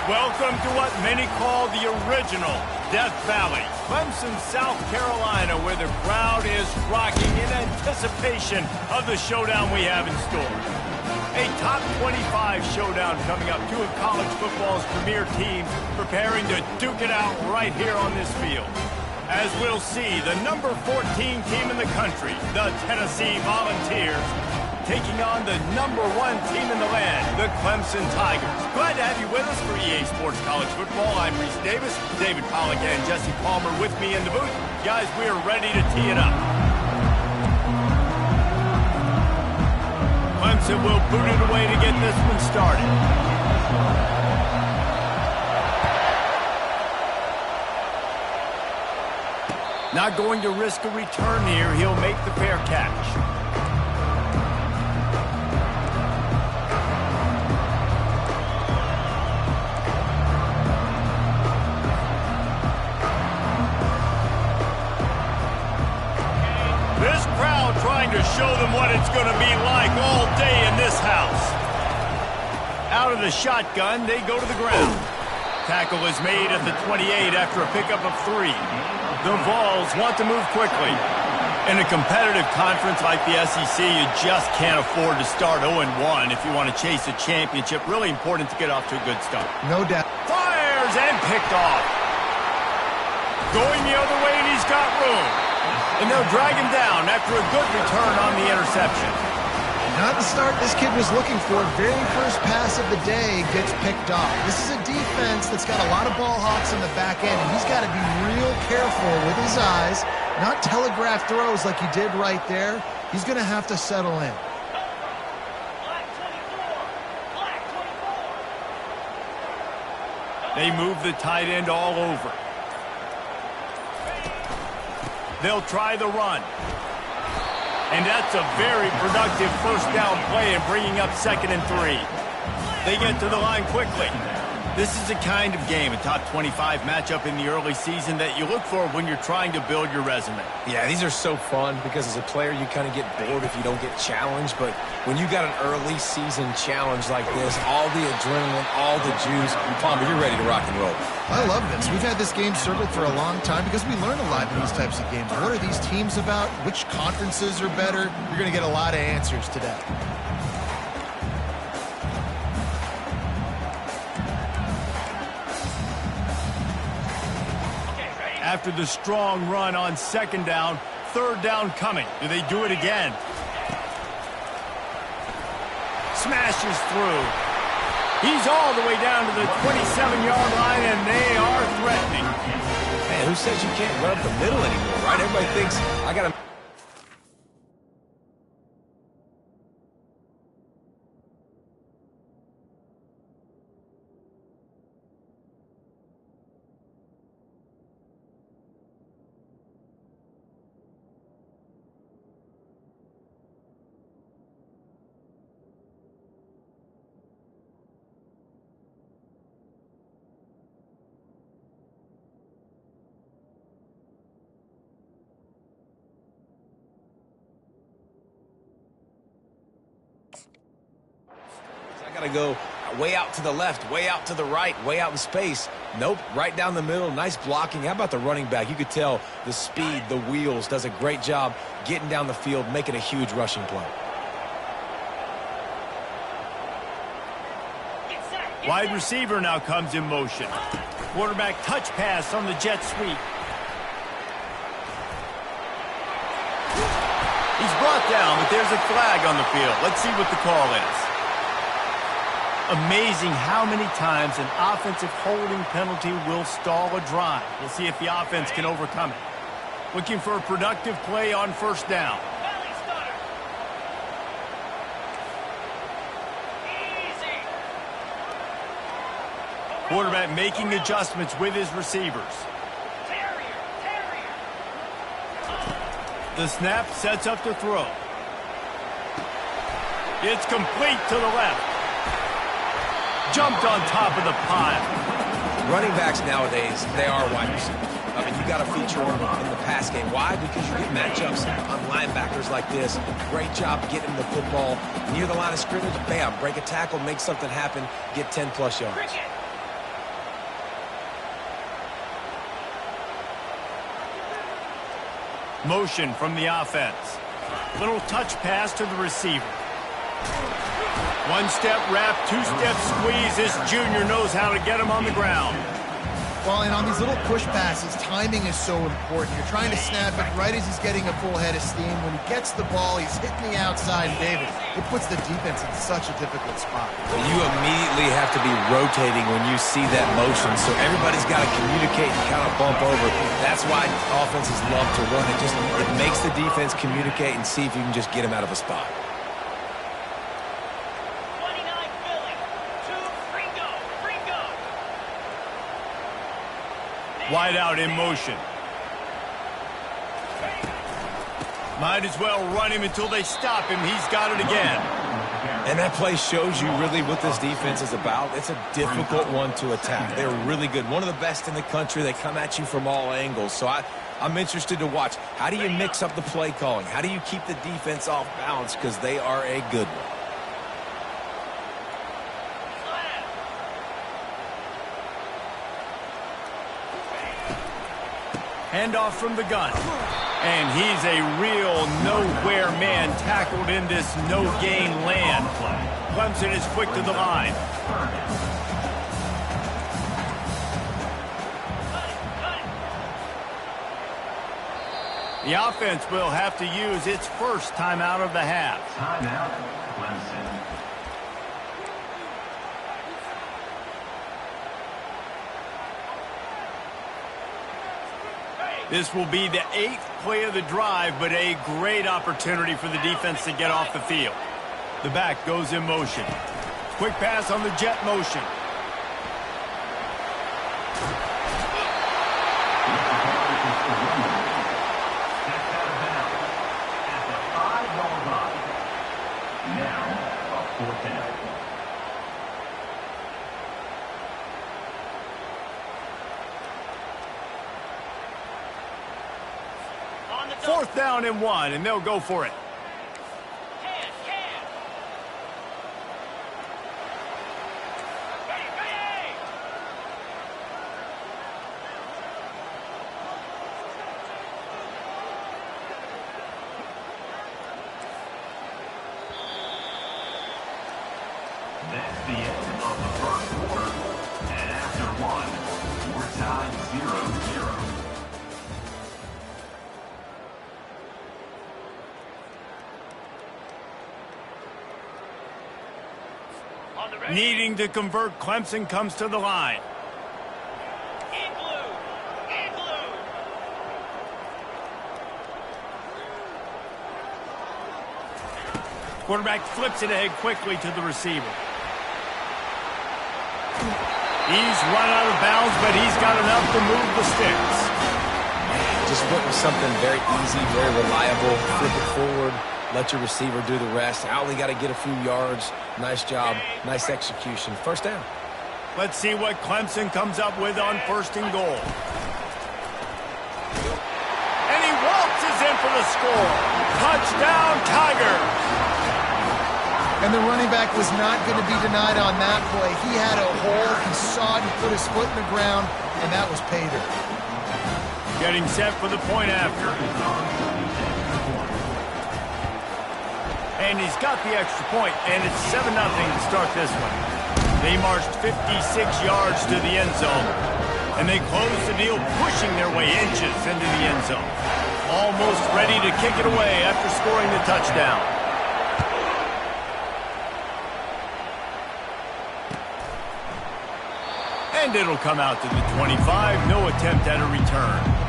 Welcome to what many call the original Death Valley, Clemson, South Carolina, where the crowd is rocking in anticipation of the showdown we have in store. A top 25 showdown coming up, two of college football's premier teams preparing to duke it out right here on this field. As we'll see, the number 14 team in the country, the Tennessee Volunteers, taking on the number 1 team in the land, the Clemson Tigers. Glad to have you with us for EA Sports College Football. I'm Reese Davis, David Pollack and Jesse Palmer with me in the booth. Guys, we are ready to tee it up. Clemson will boot it away to get this one started. Not going to risk a return here. He'll make the fair catch. Trying to show them what it's going to be like all day in this house. Out of the shotgun, they go to the ground. Tackle is made at the 28 after a pickup of 3. The Vols want to move quickly. In a competitive conference like the SEC, you just can't afford to start 0-1 if you want to chase a championship. Really important to get off to a good start. No doubt. Fires and picked off. Going the other way, and he's got room. And they'll drag him down after a good return on the interception. Not the start this kid was looking for. Very first pass of the day gets picked off. This is a defense that's got a lot of ball hawks in the back end, and he's got to be real careful with his eyes, not telegraph throws like he did right there. He's going to have to settle in. They move the tight end all over. They'll try the run. And that's a very productive first down play and bringing up 2nd and 3. They get to the line quickly. This is the kind of game, a top 25 matchup in the early season that you look for when you're trying to build your resume. Yeah, these are so fun because as a player you kind of get bored if you don't get challenged, but when you got an early season challenge like this, all the adrenaline, all the juice, Palmer, you're ready to rock and roll. I love this. We've had this game circled for a long time because we learn a lot in these types of games. What are these teams about? Which conferences are better? You're going to get a lot of answers today. After the strong run on 2nd down, 3rd down coming. Do they do it again? Smashes through. He's all the way down to the 27-yard line, and they are threatening. Man, who says you can't run up the middle anymore, right? Everybody thinks, I got to... Got to go way out to the left, way out to the right, way out in space. Nope, right down the middle. Nice blocking. How about the running back? You could tell the speed, the wheels, does a great job getting down the field, making a huge rushing play. Wide receiver now comes in motion. Quarterback touch pass on the jet sweep. He's brought down, but there's a flag on the field. Let's see what the call is. Amazing how many times an offensive holding penalty will stall a drive. We'll see if the offense can overcome it. Looking for a productive play on 1st down. Quarterback making adjustments with his receivers. The snap sets up to throw. It's complete to the left. Jumped on top of the pile. Running backs nowadays, they are wide receivers. I mean, you got to feature them in the pass game. Why? Because you get matchups on linebackers like this. Great job getting the football near the line of scrimmage. Bam, break a tackle, make something happen, get 10-plus yards. Motion from the offense. Little touch pass to the receiver. One-step wrap, two-step squeeze. This junior knows how to get him on the ground. Well, and on these little push passes, timing is so important. You're trying to snap it right as he's getting a full head of steam. When he gets the ball, he's hitting the outside. David, it puts the defense in such a difficult spot. Well, you immediately have to be rotating when you see that motion, so everybody's got to communicate and kind of bump over. That's why offenses love to run it. It makes the defense communicate and see if you can just get him out of a spot. Wide out in motion. Might as well run him until they stop him. He's got it again. And that play shows you really what this defense is about. It's a difficult one to attack. They're really good. One of the best in the country. They come at you from all angles. So I'm interested to watch. How do you mix up the play calling? How do you keep the defense off balance? Because they are a good one. Handoff from the gun. And he's a real nowhere man tackled in this no-gain land play. Clemson is quick to the line. The offense will have to use its first timeout of the half. Timeout, Clemson. This will be the 8th play of the drive, but a great opportunity for the defense to get off the field. The back goes in motion. Quick pass on the jet motion. Fourth down and 1, and they'll go for it. That's the end of the first quarter. And after one, we're tied 0-0. Needing to convert, Clemson comes to the line. Quarterback flips it ahead quickly to the receiver. He's run out of bounds, but he's got enough to move the sticks. Just went with something very easy, very reliable. Flip it forward. Let your receiver do the rest. I only got to get a few yards. Nice job. Nice execution. First down. Let's see what Clemson comes up with on 1st and goal. And he waltzes in for the score. Touchdown, Tigers. And the running back was not going to be denied on that play. He had a hole. He saw it. He put his foot in the ground, and that was pay dirt. Getting set for the point after. And he's got the extra point, and it's 7-0 to start this one. They marched 56 yards to the end zone, and they closed the deal, pushing their way inches into the end zone. Almost ready to kick it away after scoring the touchdown. And it'll come out to the 25. No attempt at a return.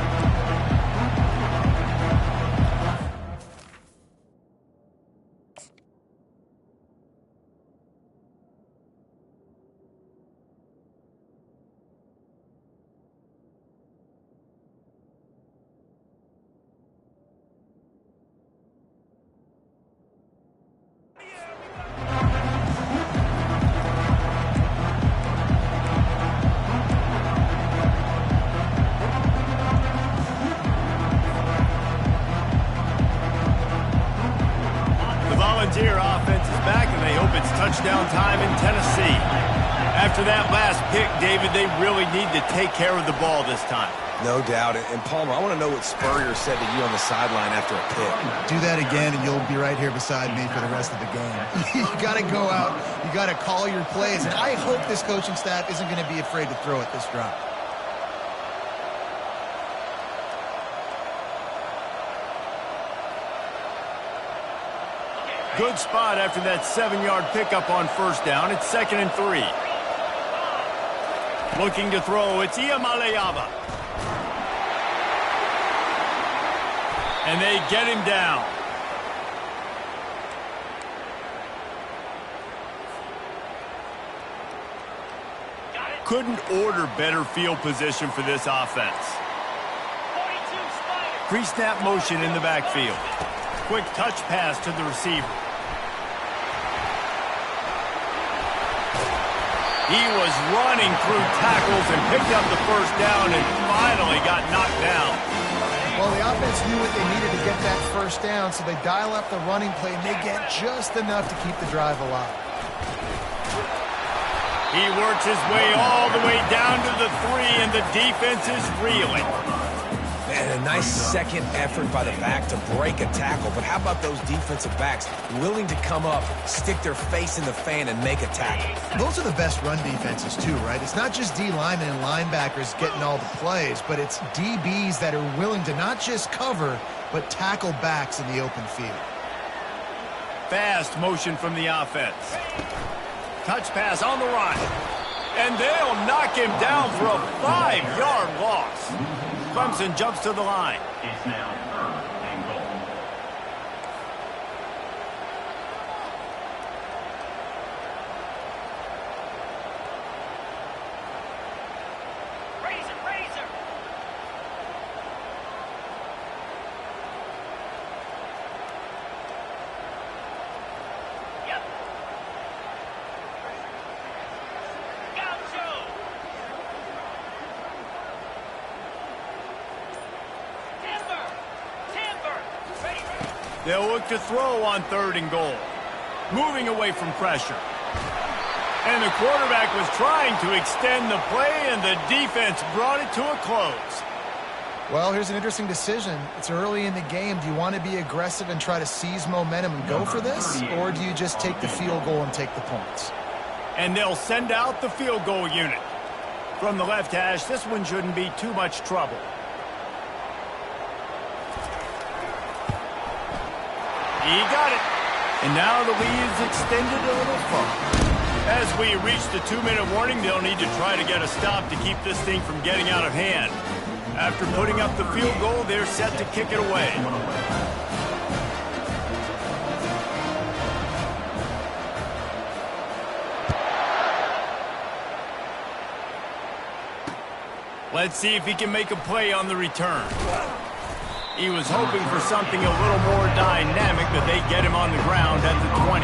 Volunteer offense is back, and they hope it's touchdown time in Tennessee. After that last pick, David, they really need to take care of the ball this time. No doubt. And Palmer, I want to know what Spurrier said to you on the sideline after a pick. Do that again, and you'll be right here beside me for the rest of the game. You got to go out. You got to call your plays. And I hope this coaching staff isn't going to be afraid to throw at this drive. Good spot after that 7-yard pickup on first down. It's 2nd and 3. Looking to throw, it's Ncaa. And they get him down. Couldn't order better field position for this offense. Pre-snap motion in the backfield. Quick touch pass to the receiver. He was running through tackles and picked up the first down and finally got knocked down. Well, the offense knew what they needed to get that first down, so they dial up the running play, and they get just enough to keep the drive alive. He works his way all the way down to the 3, and the defense is reeling. Man, a nice second effort by the back to break a tackle. But how about those defensive backs willing to come up, stick their face in the fan, and make a tackle? Those are the best run defenses, too, right? It's not just D linemen and linebackers getting all the plays, but it's DBs that are willing to not just cover, but tackle backs in the open field. Fast motion from the offense. Touch pass on the run. And they'll knock him down for a 5-yard loss. Clemson jumps to the line. It's now 3rd and goal. Razor. Yep. Gaucho. Timber. Ready. They'll look to throw on 3rd and goal. Moving away from pressure. And the quarterback was trying to extend the play, and the defense brought it to a close. Well, here's an interesting decision. It's early in the game. Do you want to be aggressive and try to seize momentum and go for this? Or do you just take the field goal and take the points? And they'll send out the field goal unit. From the left hash, this one shouldn't be too much trouble. He got it. And now the lead is extended a little further. As we reach the 2-minute warning, they'll need to try to get a stop to keep this thing from getting out of hand. After putting up the field goal, they're set to kick it away. Let's see if he can make a play on the return. He was hoping for something a little more dynamic, but they get him on the ground at the 20.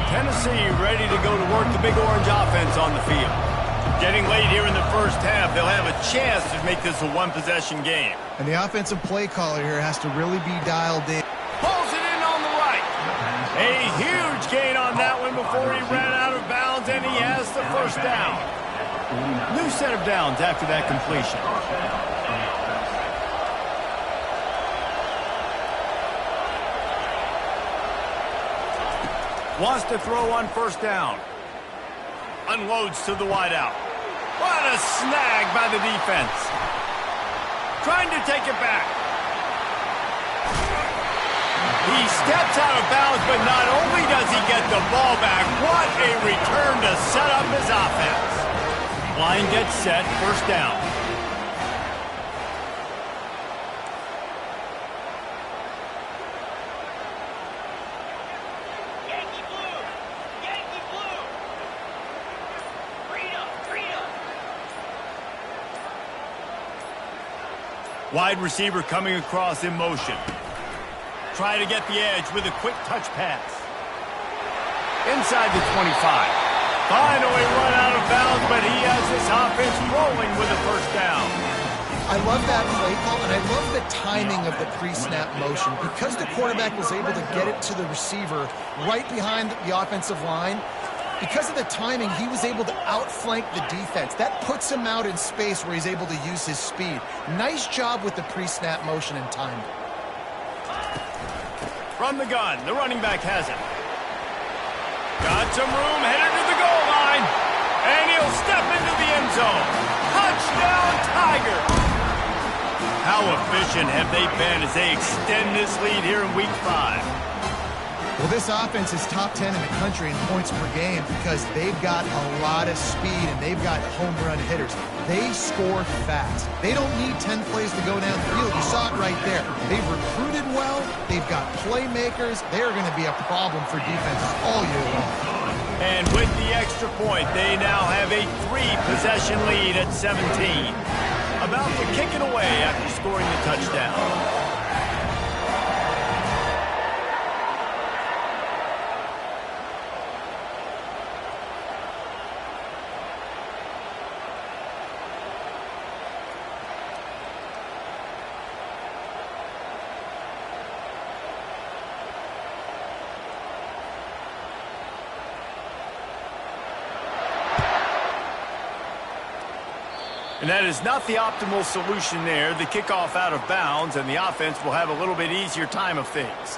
Tennessee ready to go to work the Big Orange offense on the field. Getting late here in the first half, they'll have a chance to make this a one-possession game. And the offensive play caller here has to really be dialed in. Pulls it in on the right. A huge gain on that one before he ran out of bounds, and he has the first down. New set of downs after that completion. Wants to throw on first down. Unloads to the wideout. What a snag by the defense. Trying to take it back. He steps out of bounds, but not only does he get the ball back, what a return to set up his offense. Line gets set, first down. Yankee blue. Freedom. Wide receiver coming across in motion. Try to get the edge with a quick touch pass. Inside the 25. Finally run out of bounds, but he has this offense rolling with a first down. I love that play call, and I love the timing of the pre-snap motion. Because the quarterback was able to get it to the receiver right behind the offensive line, because of the timing, he was able to outflank the defense. That puts him out in space where he's able to use his speed. Nice job with the pre-snap motion and timing. From the gun, the running back has it. Got some room, headed to the goal line. And he'll step into the end zone. Touchdown, Tiger! How efficient have they been as they extend this lead here in Week 5? Well, this offense is top 10 in the country in points per game because they've got a lot of speed and they've got home run hitters. They score fast. They don't need 10 plays to go down the field. You saw it right there. They've recruited well. They've got playmakers. They're going to be a problem for defenses all year long. And with the extra point, they now have a 3-possession lead at 17. About to kick it away after scoring the touchdown. And that is not the optimal solution there. The kickoff out of bounds, and the offense will have a little bit easier time of things.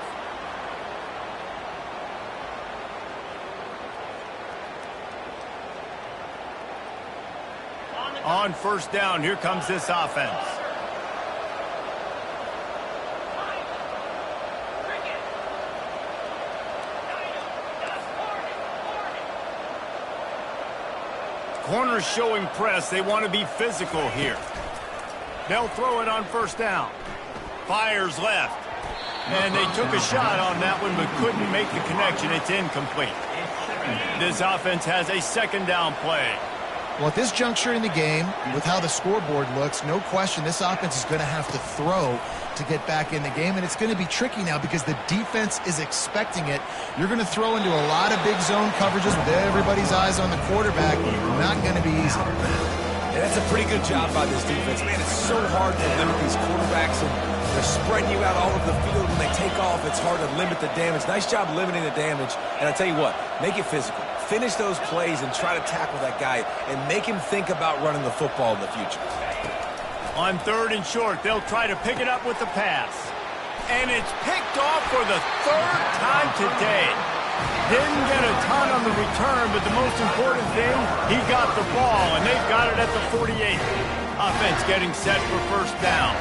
On first down, here comes this offense. Corners showing press. They want to be physical here. They'll throw it on first down. Fires left. And they took a shot on that one but couldn't make the connection. It's incomplete. This offense has a second down play. Well, at this juncture in the game, with how the scoreboard looks, no question this offense is going to have to throw to get back in the game, and it's going to be tricky now because the defense is expecting it. You're going to throw into a lot of big zone coverages with everybody's eyes on the quarterback. Not going to be easy. And that's a pretty good job by this defense. Man, it's so hard to limit these quarterbacks, and they're spreading you out all over the field. When they take off, it's hard to limit the damage. Nice job limiting the damage. And I tell you what, make it physical. Finish those plays and try to tackle that guy and make him think about running the football in the future. On third and short, they'll try to pick it up with the pass. And it's picked off for the third time today. Didn't get a ton on the return, but the most important thing, he got the ball, and they've got it at the 48. Offense getting set for first down.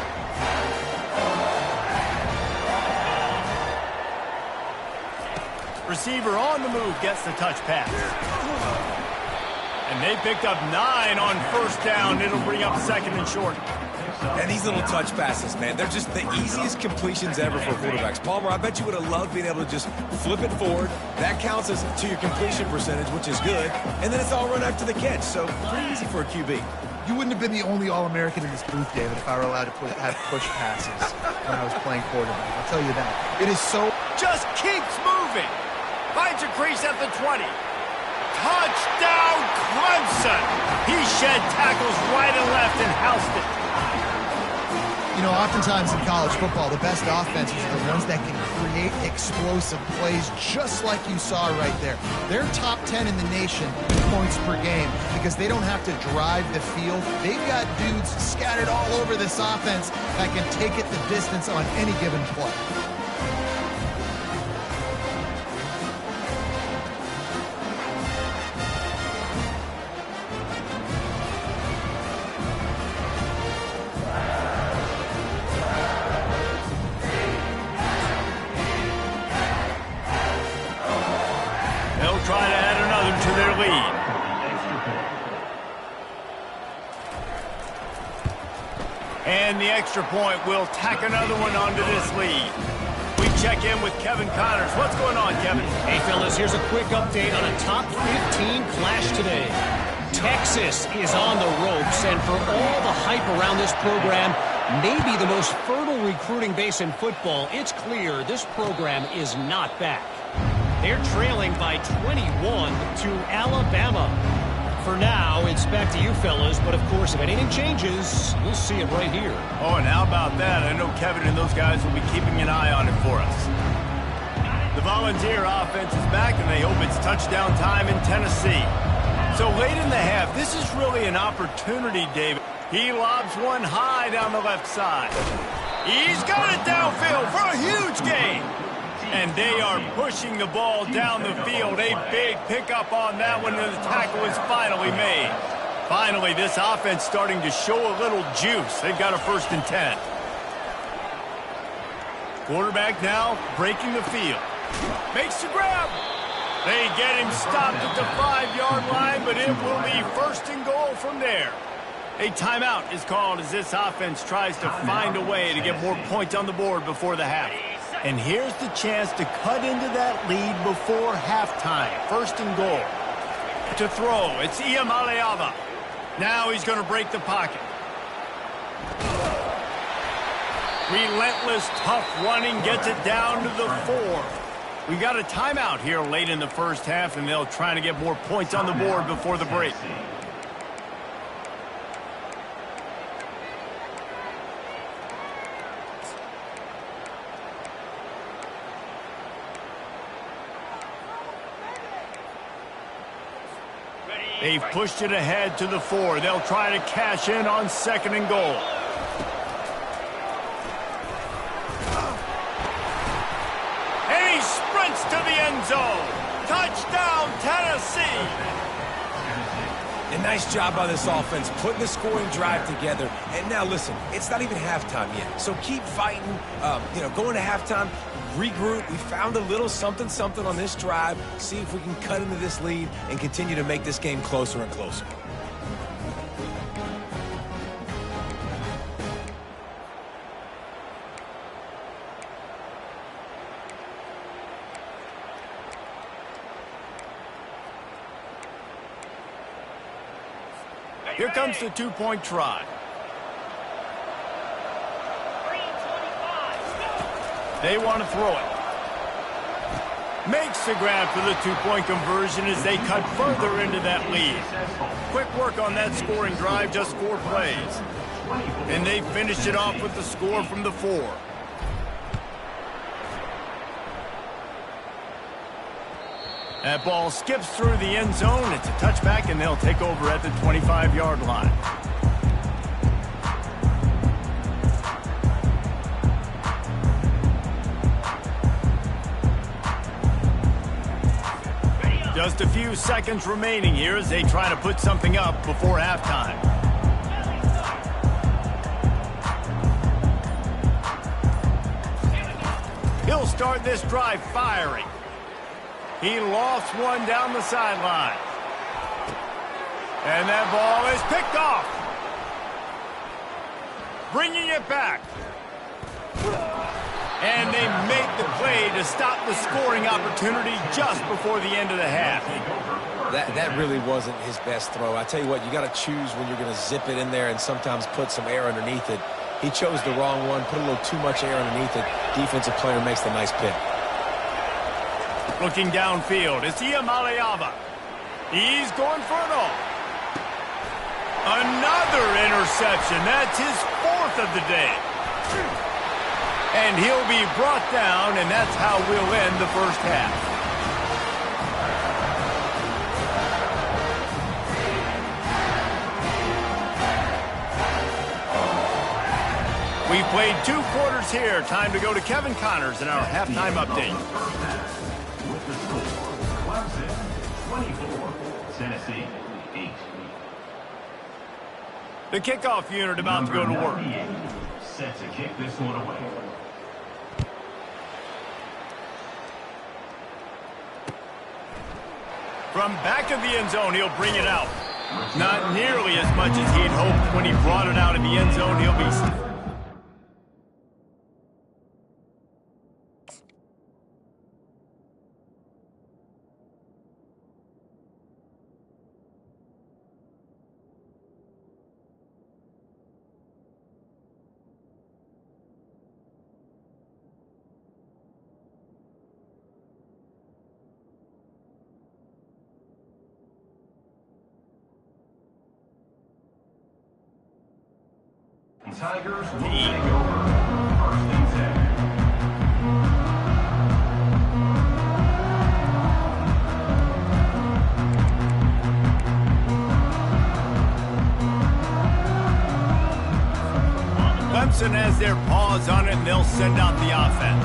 Receiver on the move gets the touch pass. And they picked up 9 on first down. It'll bring up second and short. And these little touch passes, man, they're just the easiest completions ever for quarterbacks. Palmer, I bet you would have loved being able to just flip it forward. That counts as to your completion percentage, which is good. And then it's all run after the catch, so pretty easy for a QB. You wouldn't have been the only All-American in this booth, David, if I were allowed to have push passes when I was playing quarterback. I'll tell you that. It is so... Just keeps moving. Finds a crease at the 20. Touchdown, Clemson! He shed tackles right and left and housed it. You know, oftentimes in college football, the best offenses are the ones that can create explosive plays just like you saw right there. They're top 10 in the nation in points per game because they don't have to drive the field. They've got dudes scattered all over this offense that can take it the distance on any given play. Try to add another to their lead. And the extra point will tack another one onto this lead. We check in with Kevin Connors. What's going on, Kevin? Hey, fellas, here's a quick update on a top 15 clash today. Texas is on the ropes, and for all the hype around this program, maybe the most fertile recruiting base in football, it's clear this program is not back. They're trailing by 21 to Alabama. For now, it's back to you fellas, but of course, if anything changes, you'll see it right here. Oh, and how about that? I know Kevin and those guys will be keeping an eye on it for us. The Volunteer offense is back, and they hope it's touchdown time in Tennessee. So late in the half, this is really an opportunity, David. He lobs one high down the left side. He's got it downfield for a huge gain. And they are pushing the ball down the field. A big pickup on that one, and the tackle is finally made. Finally, this offense starting to show a little juice. They've got a 1st and 10. Quarterback now breaking the field. Makes the grab. They get him stopped at the 5-yard line, but it will be 1st and goal from there. A timeout is called as this offense tries to find a way to get more points on the board before the half. And here's the chance to cut into that lead before halftime. 1st and goal. To throw, it's Ncaa. Now he's going to break the pocket. Relentless, tough running gets it down to the 4. We got a timeout here late in the first half, and they'll try to get more points on the board before the break. They've pushed it ahead to the 4. They'll try to cash in on 2nd and goal. And he sprints to the end zone. Touchdown, Tennessee. A nice job by this offense, putting the scoring drive together. And now, listen, it's not even halftime yet. So keep fighting, going to halftime, regroup. We found a little something on this drive. See if we can cut into this lead and continue to make this game closer and closer. Here comes the 2-point try. They want to throw it. Makes the grab for the 2-point conversion as they cut further into that lead. Quick work on that scoring drive, just 4 plays. And they finished it off with the score from the 4. That ball skips through the end zone. It's a touchback, and they'll take over at the 25-yard line. Just a few seconds remaining here as they try to put something up before halftime. He'll start this drive firing. He lost one down the sideline. And that ball is picked off. Bringing it back. And they make the play to stop the scoring opportunity just before the end of the half. That really wasn't his best throw. I tell you what, you got to choose when you're going to zip it in there and sometimes put some air underneath it. He chose the wrong one, put a little too much air underneath it. Defensive player makes the nice pick. Looking downfield, it's Ncaa. He's going for it all. Another interception. That's his 4th of the day. And he'll be brought down, and that's how we'll end the first half. We've played 2 quarters here. Time to go to Kevin Connors in our halftime update. With the score, Clemson 24, Tennessee 8. The kickoff unit about to go to work. Set to kick this one away. From back of the end zone, he'll bring it out. Not nearly as much as he'd hoped when he brought it out of the end zone. He'll be... Tigers will take over 1st and 10. Clemson has their paws on it, and they'll send out the offense.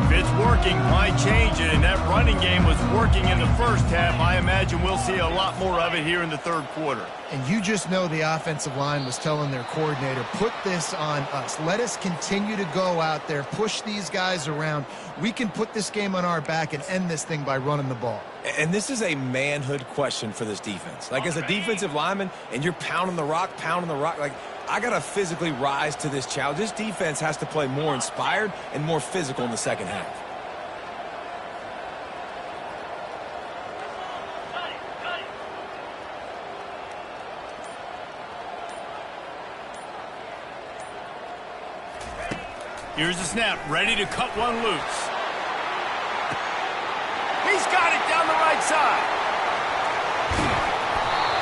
If it's working, why change it? And that running game was working in the first half. I imagine we'll see a lot more of it here in the third quarter. And you just know the offensive line was telling their coordinator, put this on us. Let us continue to go out there, push these guys around. We can put this game on our back and end this thing by running the ball. And this is a manhood question for this defense. Like, as a defensive lineman, and you're pounding the rock, like, I got to physically rise to this challenge. This defense has to play more inspired and more physical in the second half. Here's the snap, ready to cut one loose. He's got it down the right side.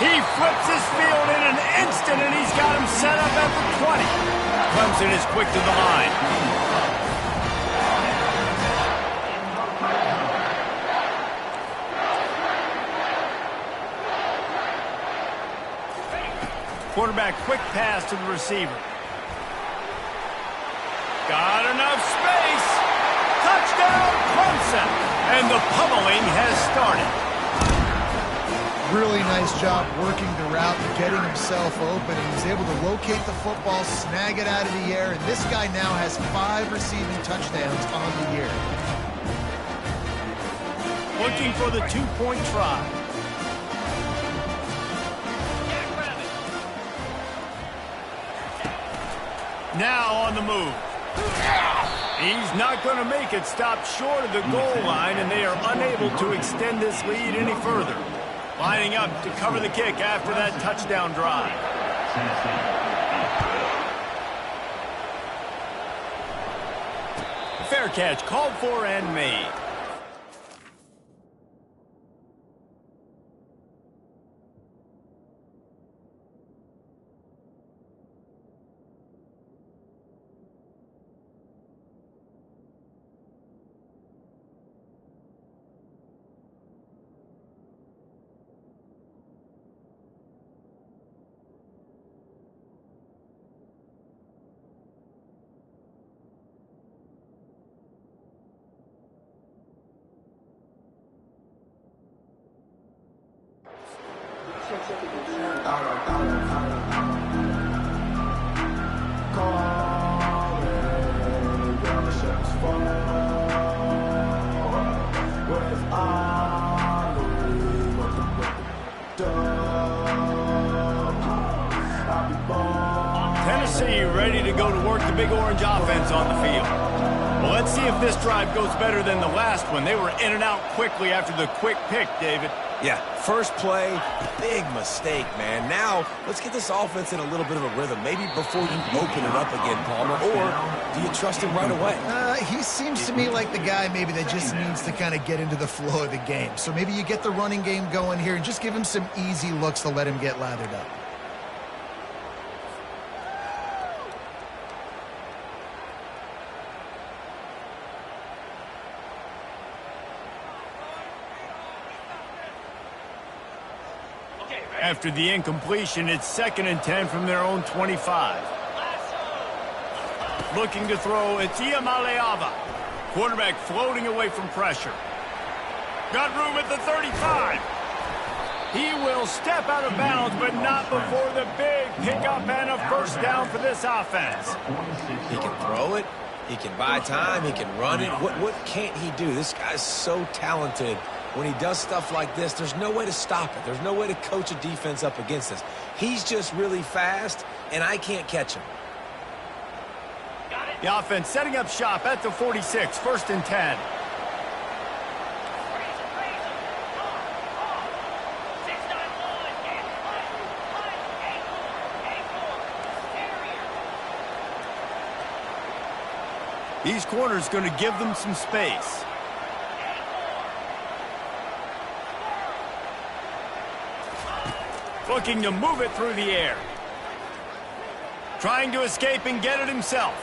He flips his field in an instant, and he's got him set up at the 20. Clemson is quick to the line. Quarterback, quick pass to the receiver. Got enough space. Touchdown, Clemson. And the pummeling has started. Really nice job working the route and getting himself open. He was able to locate the football, snag it out of the air, and this guy now has 5 receiving touchdowns on the year. Looking for the 2-point try. Now on the move. He's not going to make it. Stop short of the goal line, and they are unable to extend this lead any further. Lining up to cover the kick after that touchdown drive. Fair catch, called for and made. Tennessee ready to go to work the Big Orange offense on the field. Well, let's see if this drive goes better than the last one. They were in and out quickly after the quick pick, David. Yeah, first play, big mistake, man. Now, let's get this offense in a little bit of a rhythm. Maybe before you open it up again, Palmer, or do you trust him right away? He seems to me like the guy maybe that just needs to kind of get into the flow of the game. So maybe you get the running game going here and just give him some easy looks to let him get lathered up. After the incompletion, it's 2nd and 10 from their own 25. Looking to throw, it's Ncaa. Quarterback floating away from pressure. Got room at the 35. He will step out of bounds, but not before the big pickup and a first down for this offense. He can throw it. He can buy time. He can run it. What can't he do? This guy's so talented. When he does stuff like this, there's no way to stop it. There's no way to coach a defense up against this. He's just really fast, and I can't catch him. The offense setting up shop at the 46, 1st and 10. These corners going to give them some space. Looking to move it through the air. Trying to escape and get it himself.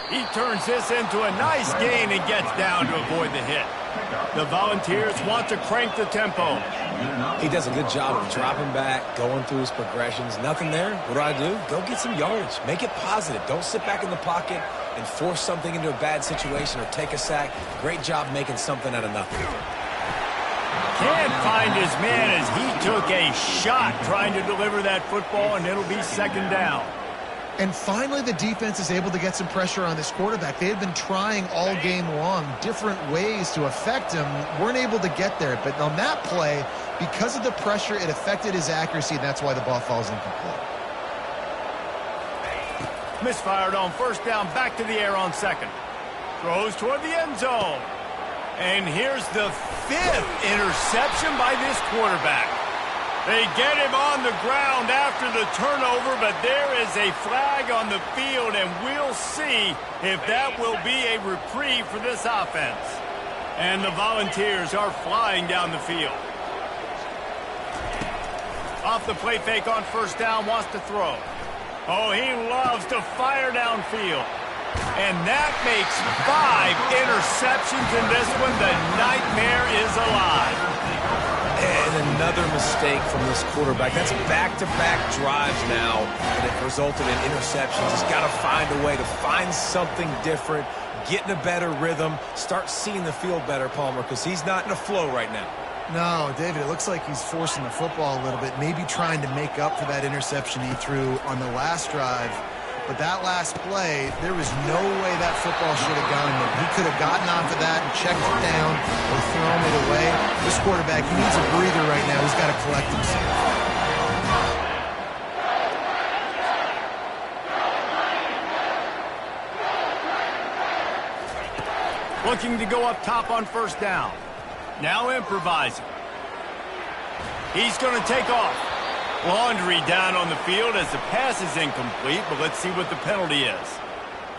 He turns this into a nice gain and gets down to avoid the hit. The Volunteers want to crank the tempo. He does a good job of dropping back, going through his progressions. Nothing there. What do? Go get some yardage. Make it positive. Don't sit back in the pocket and force something into a bad situation or take a sack. Great job making something out of nothing. Can't find his man as he took a shot trying to deliver that football, and it'll be second down. And finally, the defense is able to get some pressure on this quarterback. They had been trying all game long different ways to affect him. Weren't able to get there. But on that play, because of the pressure, it affected his accuracy, and that's why the ball falls incomplete. Misfired on first down, back to the air on second. Throws toward the end zone. And here's the 5th interception by this quarterback. They get him on the ground after the turnover, but there is a flag on the field, and we'll see if that will be a reprieve for this offense. And the Volunteers are flying down the field. Off the play fake on first down, wants to throw. Oh, he loves to fire downfield. And that makes 5 interceptions in this one. The nightmare is alive. And another mistake from this quarterback. That's back-to-back drives now, and it resulted in interceptions. He's got to find a way to find something different, get in a better rhythm, start seeing the field better, Palmer, because he's not in a flow right now. No, David, it looks like he's forcing the football a little bit, maybe trying to make up for that interception he threw on the last drive. But that last play, there was no way that football should have gone there. He could have gotten onto that and checked it down or thrown it away. This quarterback, he needs a breather right now. He's got to collect himself. Looking to go up top on first down. Now improvising. He's going to take off. Laundry down on the field as the pass is incomplete, but let's see what the penalty is.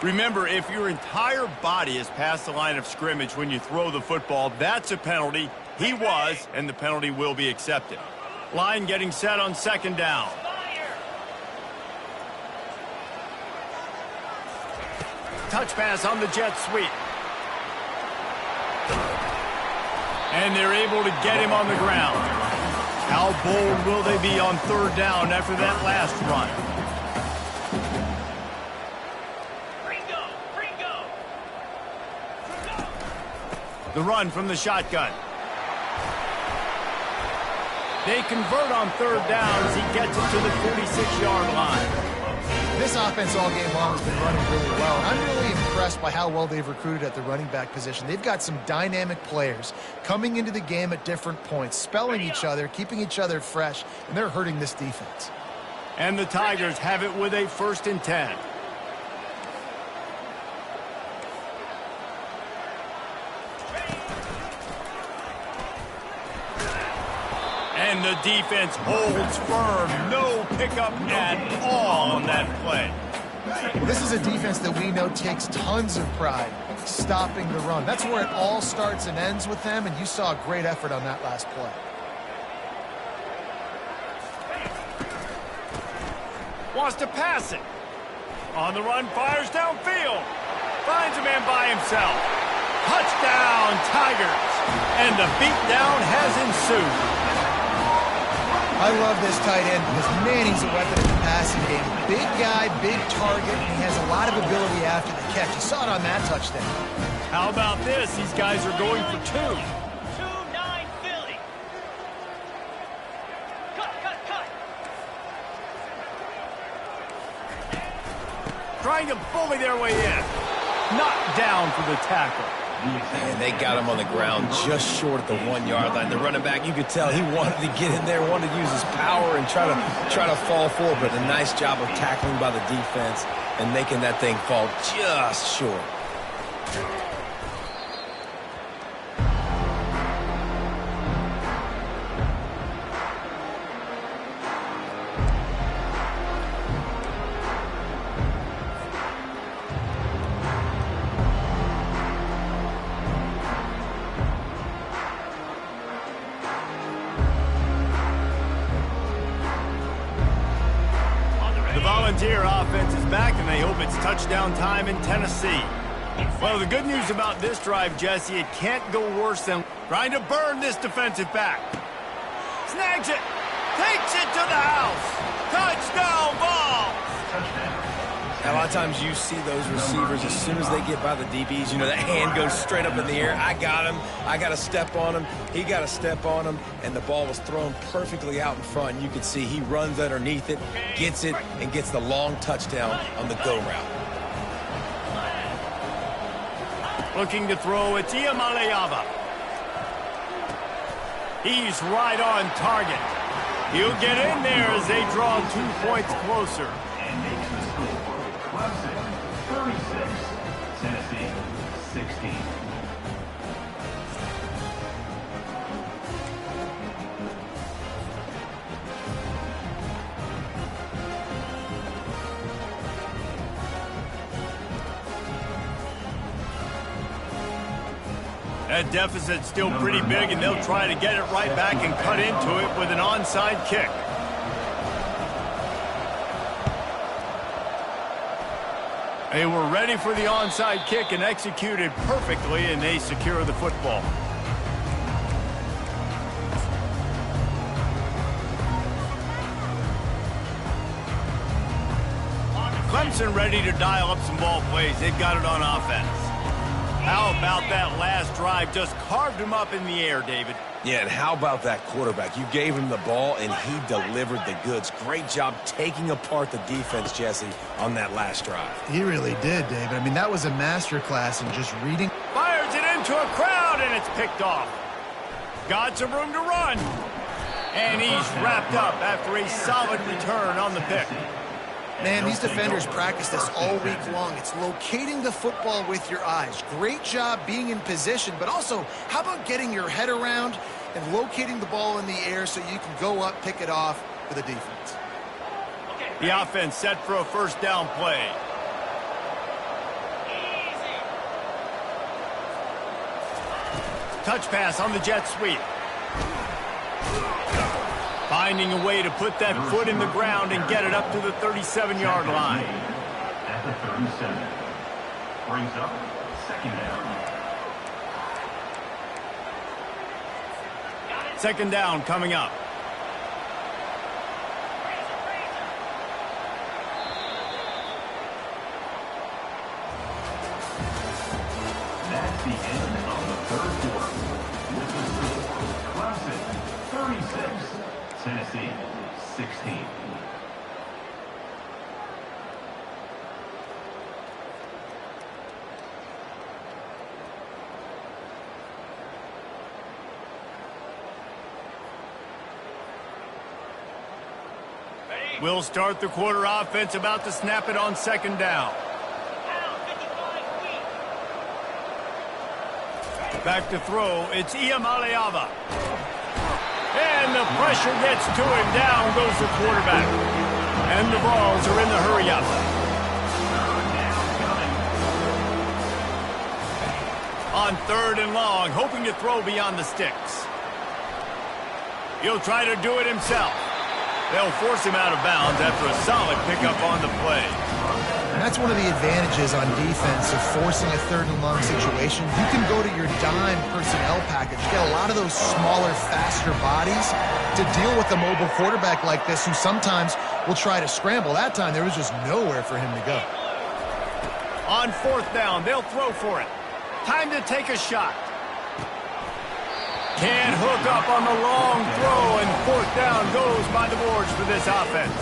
Remember, if your entire body is past the line of scrimmage when you throw the football, that's a penalty. He was, and the penalty will be accepted. Line getting set on second down. Touch pass on the jet sweep. And they're able to get him on the ground. How bold will they be on third down after that last run? The run from the shotgun. They convert on third down as he gets it to the 46-yard line. This offense all game long has been running really well. And I'm really impressed by how well they've recruited at the running back position. They've got some dynamic players coming into the game at different points, spelling each other, keeping each other fresh, and they're hurting this defense. And the Tigers have it with a 1st and 10. And the defense holds firm. No pickup at all on that play. Well, this is a defense that we know takes tons of pride stopping the run. That's where it all starts and ends with them, and you saw a great effort on that last play. Wants to pass it. On the run, fires downfield. Finds a man by himself. Touchdown, Tigers. And the beatdown has ensued. I love this tight end because, man, he's a weapon in the passing game. Big guy, big target, and he has a lot of ability after the catch. You saw it on that touchdown. How about this? These guys are going for 2. 2-9 Philly. Cut. Trying to bully their way in. Knocked down for the tackle. And they got him on the ground just short at the 1-yard line. The running back, you could tell he wanted to get in there, wanted to use his power and try to fall forward, but a nice job of tackling by the defense and making that thing fall just short. Frontier offense is back, and they hope it's touchdown time in Tennessee. Well, the good news about this drive, Jesse, it can't go worse than trying to burn this defensive back. Snags it. Takes it to the house. Touchdown ball. Now, a lot of times you see those receivers, as soon as they get by the DBs, you know, that hand goes straight up in the air. I got him. I got to step on him. He got to step on him. And the ball was thrown perfectly out in front. You can see he runs underneath it, gets it, and gets the long touchdown on the go route. Looking to throw, it's Ncaa. He's right on target. He'll get in there as they draw 2 points closer. And makes the score. Clemson, 36. Tennessee, 16. That deficit's still pretty big, and they'll try to get it right back and cut into it with an onside kick. They were ready for the onside kick and executed perfectly, and they secure the football. Clemson ready to dial up some ball plays. They've got it on offense. How about that last drive? Just carved him up in the air, David. Yeah, and how about that quarterback? You gave him the ball, and he delivered the goods. Great job taking apart the defense, Jesse, on that last drive. He really did, David. I mean, that was a masterclass in just reading. Fires it into a crowd, and it's picked off. Got some room to run. And he's wrapped up after a solid return on the pick. Man, these defenders practice this all week long. It's locating the football with your eyes. Great job being in position, but also, how about getting your head around and locating the ball in the air so you can go up, pick it off for the defense. The offense set for a first down play. Touch pass on the jet sweep. Finding a way to put that foot in the ground and get it up to the 37-yard line. At the 37. Brings up second down. Second down coming up. That's the end of the third quarter. With the score, Clemson, 36. Tennessee, 16. We'll start the quarter offense, about to snap it on second down. Back to throw, it's Ncaa. And the pressure gets to him. Down goes the quarterback. And the balls are in the hurry-up. On third and long, hoping to throw beyond the sticks. He'll try to do it himself. They'll force him out of bounds after a solid pickup on the play. And that's one of the advantages on defense of forcing a third and long situation. You can go to your dime personnel package. Get a lot of those smaller, faster bodies to deal with a mobile quarterback like this who sometimes will try to scramble. That time, there was just nowhere for him to go. On fourth down, they'll throw for it. Time to take a shot. Can't hook up on the long throw, and fourth down goes by the boards for this offense.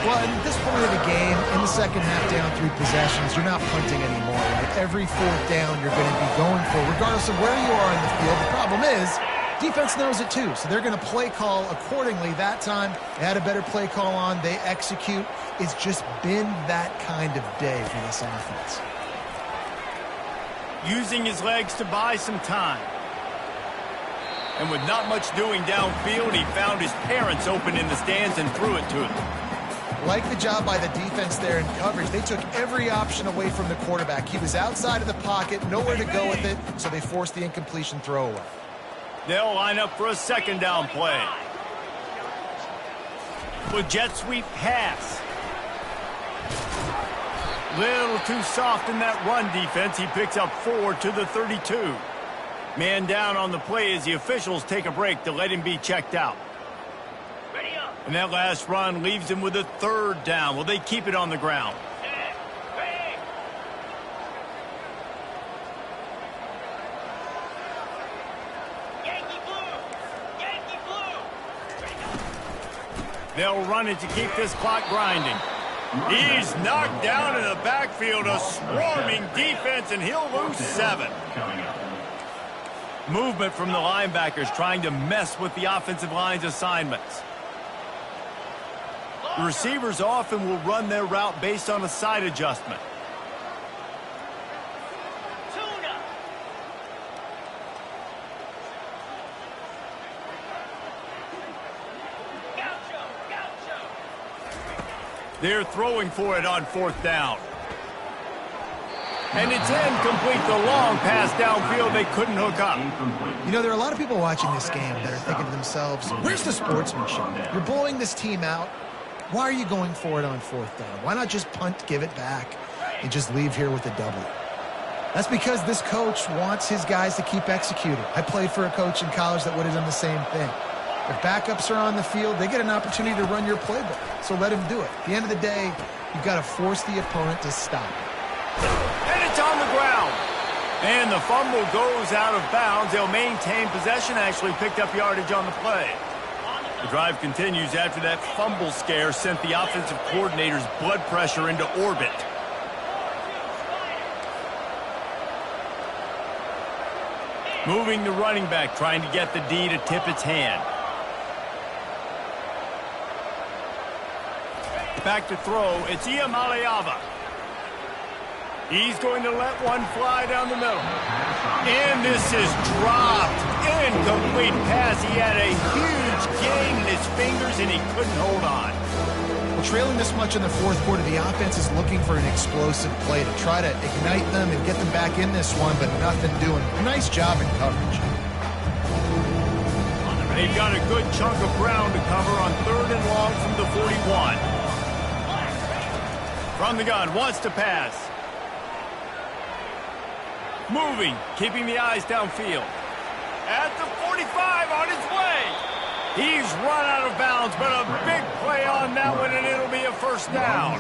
Well, at this point of the game, in the second half down 3 possessions, you're not punting anymore, right? Every fourth down you're going to be going for, regardless of where you are in the field. The problem is, defense knows it too, so they're going to play call accordingly. That time, they had a better play call on. They execute. It's just been that kind of day for this offense. Using his legs to buy some time. And with not much doing downfield, he found his parents open in the stands and threw it to him. Like the job by the defense there in coverage. They took every option away from the quarterback. He was outside of the pocket, nowhere to go with it, so they forced the incompletion throw away. They'll line up for a second down play. With jet sweep pass. Little too soft in that run defense. He picks up 4 to the 32. Man down on the play as the officials take a break to let him be checked out. Ready up. And that last run leaves him with a 3rd down. Will they keep it on the ground? Set. Ready. Yankee blue. Yankee blue. Ready up. They'll run it to keep this clock grinding. He's knocked down in the backfield, a swarming defense, and he'll lose 7. Movement from the linebackers trying to mess with the offensive line's assignments. The receivers often will run their route based on a side adjustment. Tuna. Gaucho. Gaucho. They're throwing for it on 4th down. And it's incomplete. The long pass downfield, they couldn't hook up. You know, there are a lot of people watching this game that are thinking to themselves, where's the sportsmanship? You're blowing this team out. Why are you going for it on 4th down? Why not just punt, give it back, and just leave here with a W? That's because this coach wants his guys to keep executing. I played for a coach in college that would have done the same thing. If backups are on the field, they get an opportunity to run your playbook, so let him do it. At the end of the day, you've got to force the opponent to stop. And it's on the ground. And the fumble goes out of bounds. They'll maintain possession, actually picked up yardage on the play. The drive continues after that fumble scare sent the offensive coordinator's blood pressure into orbit. Moving the running back, trying to get the D to tip its hand. Back to throw, it's Ncaa. He's going to let one fly down the middle. And this is dropped. Incomplete pass. He had a huge gain in his fingers, and he couldn't hold on. Well, trailing this much in the 4th quarter, the offense is looking for an explosive play to try to ignite them and get them back in this one, but nothing doing. Nice job in coverage. They've got a good chunk of ground to cover on 3rd and long from the 41. From the gun, wants to pass. Moving, keeping the eyes downfield. At the 45, on his way. He's run out of bounds, but a big play on that one, and it'll be a 1st down.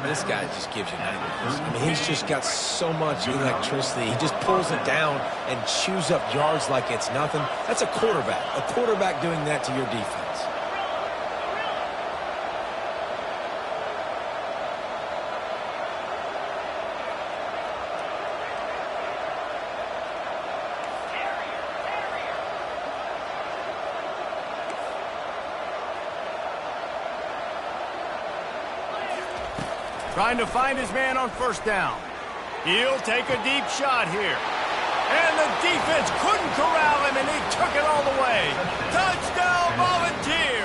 This guy just gives you nightmares. I mean, he's just got so much electricity. He just pulls it down and chews up yards like it's nothing. That's a quarterback. A quarterback doing that to your defense. Trying to find his man on 1st down. He'll take a deep shot here. And the defense couldn't corral him, and he took it all the way. Touchdown, Volunteer!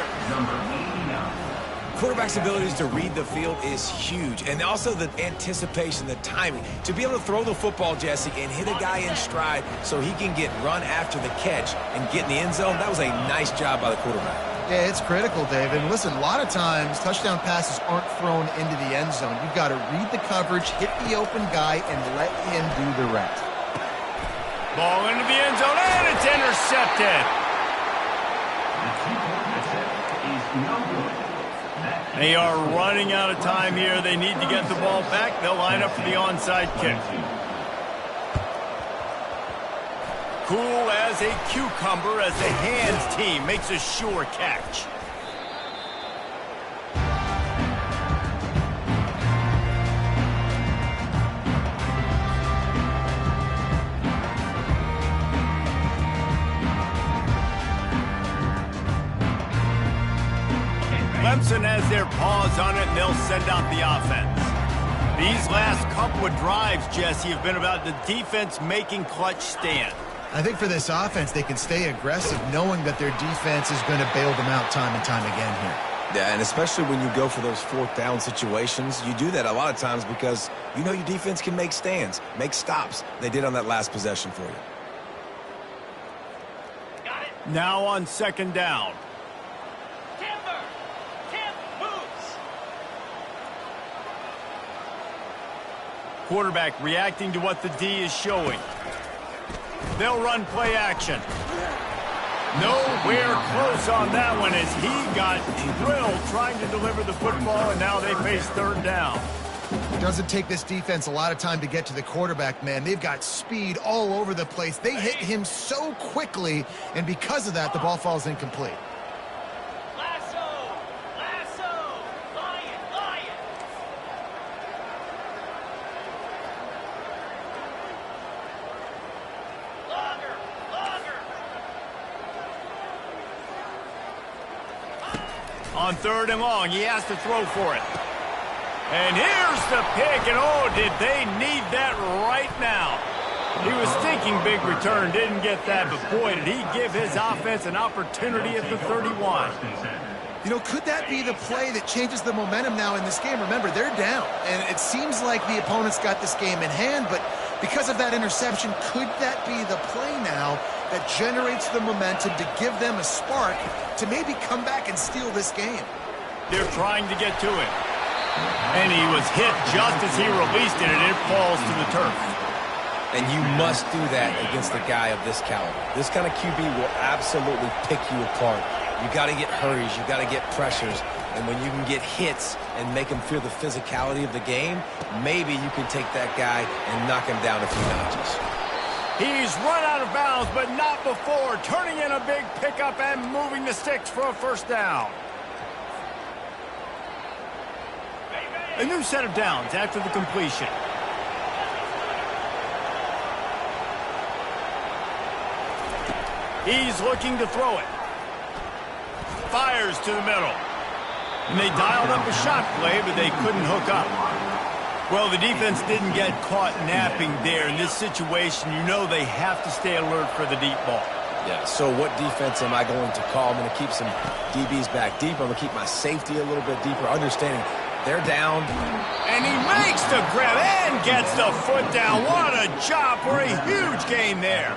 Quarterback's abilities to read the field is huge, and also the anticipation, the timing. To be able to throw the football, Jesse, and hit a guy in stride so he can get run after the catch and get in the end zone, that was a nice job by the quarterback. Yeah, it's critical, David. And listen, a lot of times, touchdown passes aren't thrown into the end zone. You've got to read the coverage, hit the open guy, and let him do the rest. Ball into the end zone, and it's intercepted. They are running out of time here. They need to get the ball back. They'll line up for the onside kick. Cool as a cucumber as the hands team makes a sure catch. Clemson has their paws on it, and they'll send out the offense. These last couple of drives, Jesse, have been about the defense making clutch stand. I think for this offense, they can stay aggressive knowing that their defense is going to bail them out time and time again here. Yeah, and especially when you go for those 4th down situations, you do that a lot of times because you know your defense can make stands, make stops. They did on that last possession for you. Got it. Now on 2nd down. Timber. Tim moves. quarterback reacting to what the D is showing. They'll run play action. Nowhere close on that one as he got drilled trying to deliver the football, and now they face third down. It doesn't take this defense a lot of time to get to the quarterback, man. They've got speed all over the place. They hit him so quickly, and because of that, the ball falls incomplete. Lasso! Lasso! Lion! Lion! Longer! Longer! On third and long, he has to throw for it. And here's the pick, and oh, did they need that right now. He was thinking big return, didn't get that, but boy, did he give his offense an opportunity at the 31. You know, could that be the play that changes the momentum now in this game? Remember, they're down, and it seems like the opponent's got this game in hand, but because of that interception, could that be the play now that generates the momentum to give them a spark to maybe come back and steal this game? They're trying to get to it. And he was hit just as he released it, and it falls to the turf. And you must do that against a guy of this caliber. This kind of QB will absolutely pick you apart. You got to get hurries. You got to get pressures. And when you can get hits and make him feel the physicality of the game, maybe you can take that guy and knock him down a few notches. He's run out of bounds, but not before. Turning in a big pickup and moving the sticks for a first down. A new set of downs after the completion. He's looking to throw it. Fires to the middle. And they dialed up a shot play, but they couldn't hook up. Well, the defense didn't get caught napping there. In this situation, you know they have to stay alert for the deep ball. Yeah, so what defense am I going to call? I'm going to keep some DBs back deep. I'm going to keep my safety a little bit deeper, understanding they're down. And he makes the grab and gets the foot down. What a job for a huge gain there.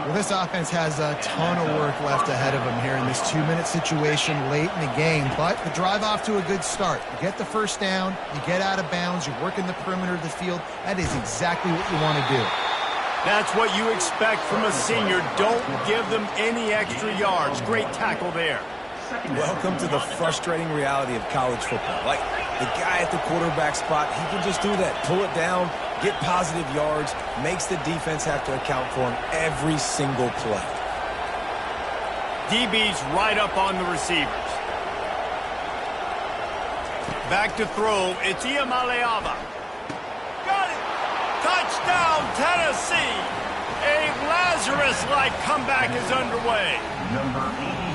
Well, this offense has a ton of work left ahead of them here in this 2-minute situation late in the game. But the drive off to a good start. You get the first down, you get out of bounds, you work in the perimeter of the field. That is exactly what you want to do. That's what you expect from a senior. Don't give them any extra yards. Great tackle there. Welcome to the frustrating reality of college football. Like, the guy at the quarterback spot, he can just do that. Pull it down, get positive yards, makes the defense have to account for him every single play. DB's right up on the receivers. Back to throw. It's Iamaleava. Got it. Touchdown, Tennessee. A Lazarus-like comeback is underway. Number 87.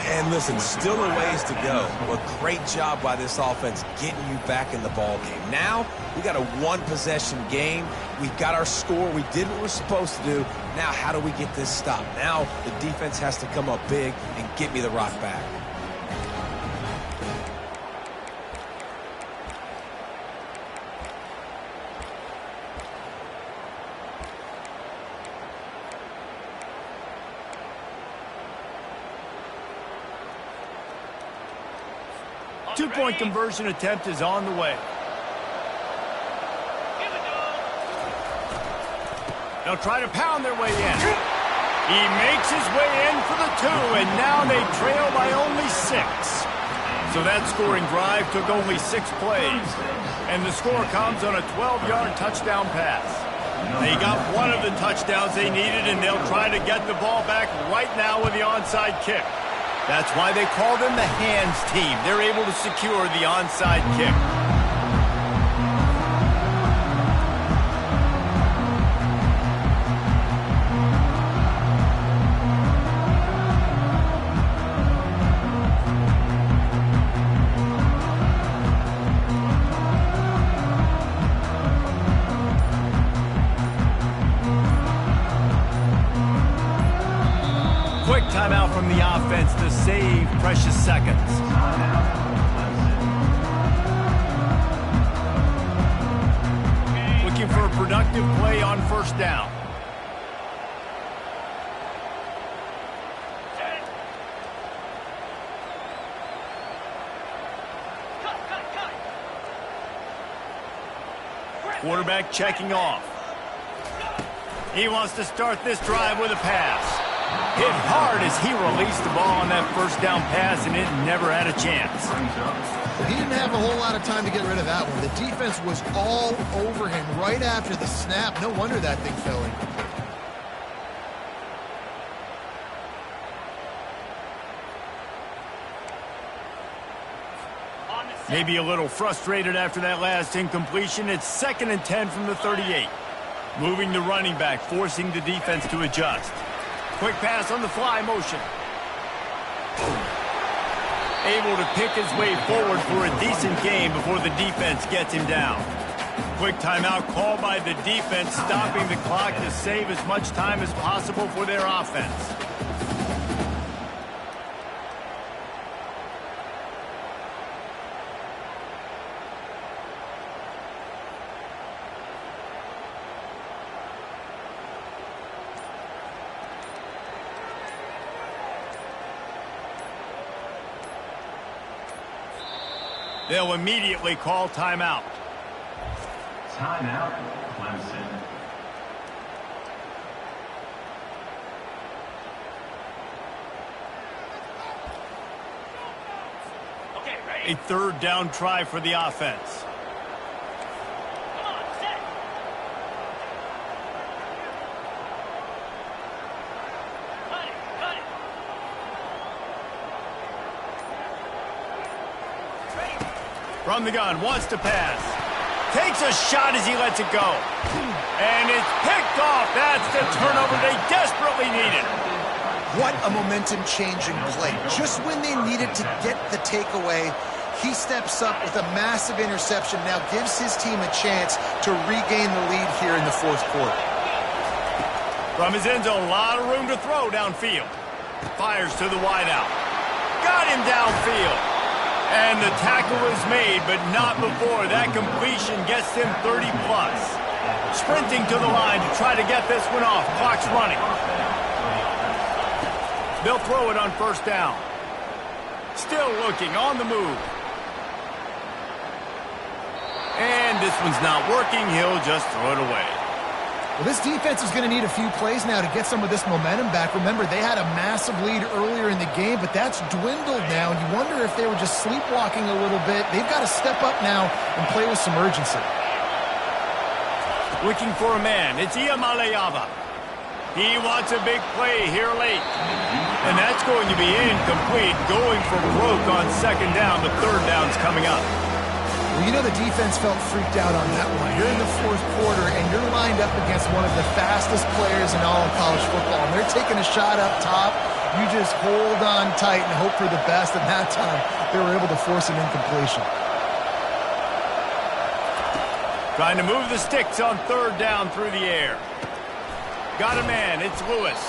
And listen, still a ways to go. A great job by this offense getting you back in the ball game. Now, we got a one-possession game. We've got our score. We did what we're supposed to do. Now, how do we get this stopped? Now, the defense has to come up big and get me the rock back. Two-point conversion attempt is on the way. Here we go. They'll try to pound their way in. He makes his way in for the 2, and now they trail by only 6. So that scoring drive took only 6 plays. And the score comes on a 12-yard touchdown pass. They got one of the touchdowns they needed, and they'll try to get the ball back right now with the onside kick. That's why they call them the hands team. They're able to secure the onside kick. Quick timeout from the offense to save precious seconds. Looking for a productive play on first down. Cut, cut, cut. Grab. Quarterback checking off. He wants to start this drive with a pass. Hit hard as he released the ball on that first down pass, and it never had a chance. He didn't have a whole lot of time to get rid of that one. The defense was all over him right after the snap. No wonder that thing fell in. Maybe a little frustrated after that last incompletion. It's 2nd and 10 from the 38. Moving the running back, forcing the defense to adjust. Quick pass on the fly motion. Able to pick his way forward for a decent game before the defense gets him down. Quick timeout called by the defense, stopping the clock to save as much time as possible for their offense. They'll immediately call timeout. Timeout, Clemson. Okay, ready? A 3rd down try for the offense. Come on, set. Cut it, cut it. Ready? From the gun, wants to pass. Takes a shot as he lets it go. And it's picked off. That's the turnover they desperately needed. What a momentum-changing play. Just when they needed to get the takeaway, he steps up with a massive interception, now gives his team a chance to regain the lead here in the 4th quarter. From his end zone, a lot of room to throw downfield. Fires to the wideout. Got him downfield. And the tackle is made, but not before that completion gets him 30-plus. Sprinting to the line to try to get this one off. Clock's running. They'll throw it on 1st down. Still looking, on the move. And this one's not working. He'll just throw it away. Well, this defense is going to need a few plays now to get some of this momentum back. Remember, they had a massive lead earlier in the game, but that's dwindled now. And you wonder if they were just sleepwalking a little bit. They've got to step up now and play with some urgency. Looking for a man. It's Ncaa. He wants a big play here late. And that's going to be incomplete. Going for broke on 2nd down, but 3rd down's coming up. Well, you know the defense felt freaked out on that one. You're in the 4th quarter, and you're lined up against one of the fastest players in all of college football. And they're taking a shot up top. You just hold on tight and hope for the best. And that time, they were able to force an incompletion. Trying to move the sticks on 3rd down through the air. Got a man. It's Lewis.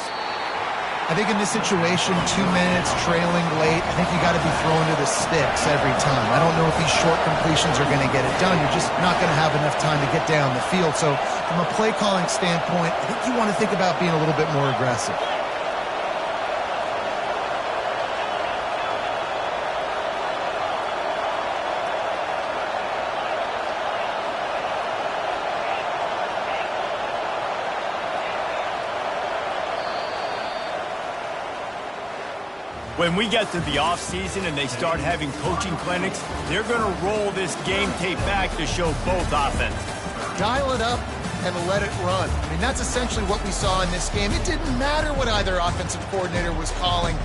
I think in this situation, 2 minutes, trailing late, I think you got to be throwing to the sticks every time. I don't know if these short completions are going to get it done. You're just not going to have enough time to get down the field. So from a play calling standpoint, I think you want to think about being a little bit more aggressive. When we get to the offseason and they start having coaching clinics, they're going to roll this game tape back to show both offenses. Dial it up and let it run. I mean, that's essentially what we saw in this game. It didn't matter what either offensive coordinator was calling.